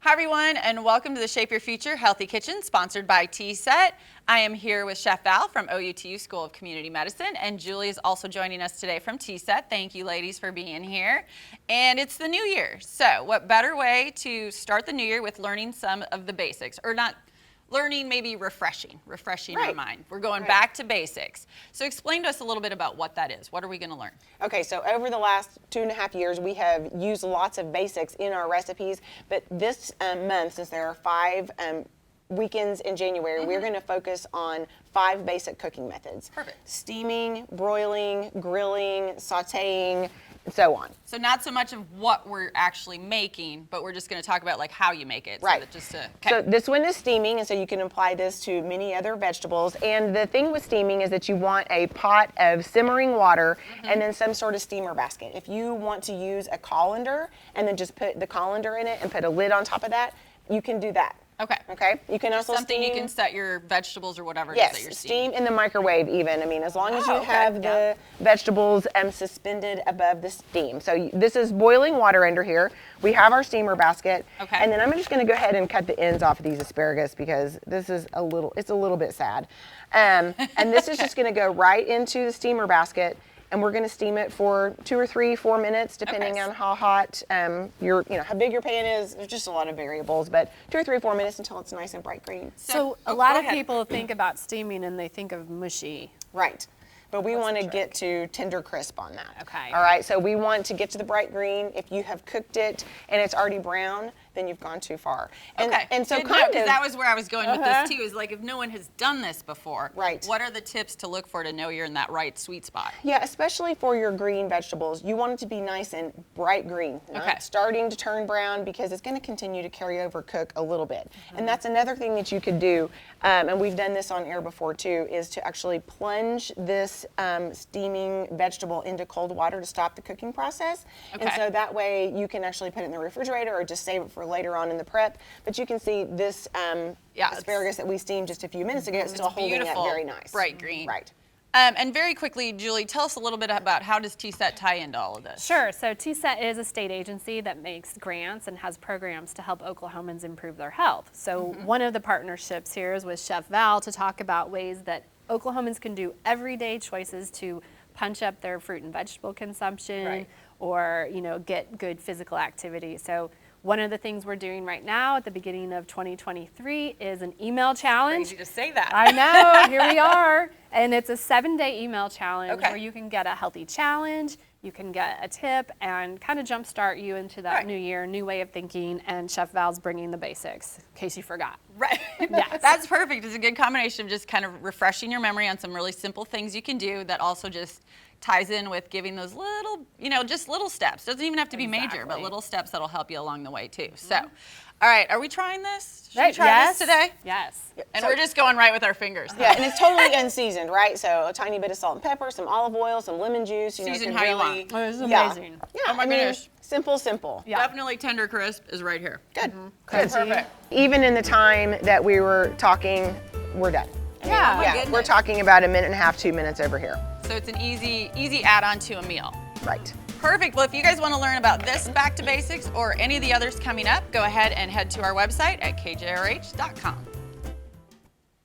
Hi everyone, and welcome to the Shape Your Future Healthy Kitchen, sponsored by TSET. I am here with Chef Val from OUTU School of Community Medicine, and Julie is also joining us today from TSET. Thank you ladies for being here. And it's the new year, so what better way to start the new year with learning some of the basics, or not learning, maybe refreshing our mind. We're going back to basics. So explain to us a little bit about what that is. What are we going to learn? Okay, so over the last 2.5 years, we have used lots of basics in our recipes, but this month, since there are 5 weekends in January, we're going to focus on 5 basic cooking methods. Perfect. Steaming, broiling, grilling, sauteing, and so on. So not so much of what we're actually making, but we're just going to talk about like how you make it. Right. So this one is steaming, and so you can apply this to many other vegetables. And the thing with steaming is that you want a pot of simmering water and then some sort of steamer basket. If you want to use a colander and then just put the colander in it and put a lid on top of that, you can do that. Okay. You can also something steam. You can set your vegetables or whatever it is that you're steam in the microwave even. I mean, as long as you have the vegetables suspended above the steam. So this is boiling water under here. We have our steamer basket. Okay. And then I'm just going to go ahead and cut the ends off of these asparagus because this is it's a little bit sad. And this is just going to go right into the steamer basket. And we're going to steam it for 2 or 3, 4 minutes, depending on how hot how big your pan is. There's just a lot of variables, but 2 or 3, 4 minutes until it's nice and bright green. So a lot of people think about steaming and they think of mushy. Right. But we want to get to tender crisp on that. Okay. All right, so we want to get to the bright green. If you have cooked it and it's already brown, then you've gone too far. And so because that was where I was going with this too, is like if no one has done this before, what are the tips to look for to know you're in that right sweet spot? Yeah, especially for your green vegetables, you want it to be nice and bright green, not starting to turn brown, because it's going to continue to carry over cook a little bit. And that's another thing that you could do, and we've done this on air before too, is to actually plunge this steaming vegetable into cold water to stop the cooking process. And so that way you can actually put it in the refrigerator or just save it for later on in the prep. But you can see this asparagus that we steamed just a few minutes ago is still holding up very nice. Bright green. Right. And very quickly, Julie, tell us a little bit about how does TSET tie into all of this? Sure. So TSET is a state agency that makes grants and has programs to help Oklahomans improve their health. So one of the partnerships here is with Chef Val to talk about ways that Oklahomans can do everyday choices to punch up their fruit and vegetable consumption or, get good physical activity. So one of the things we're doing right now at the beginning of 2023 is an email challenge. Crazy to say that. I know, here we are. And it's a 7-day email challenge where you can get a healthy challenge, you can get a tip, and kind of jumpstart you into that new year, new way of thinking, and Chef Val's bringing the basics, in case you forgot. Right. Yes. That's perfect. It's a good combination of just kind of refreshing your memory on some really simple things you can do that also just ties in with giving those little, just little steps. Doesn't even have to be major, but little steps that'll help you along the way too. So, all right, are we trying this? Should we try this today? Yes. And we're just going right with our fingers. Yeah, and it's totally unseasoned, right? So a tiny bit of salt and pepper, some olive oil, some lemon juice. Season how you want. Oh, this is amazing. Yeah, oh my goodness. Simple. Yeah. Definitely tender crisp is right here. Good. Good. Perfect. Even in the time that we were talking, we're done. We're talking about 1.5 minutes, 2 minutes over here. So it's an easy add-on to a meal. Right. Perfect. Well, if you guys want to learn about this Back to Basics or any of the others coming up, go ahead and head to our website at kjrh.com.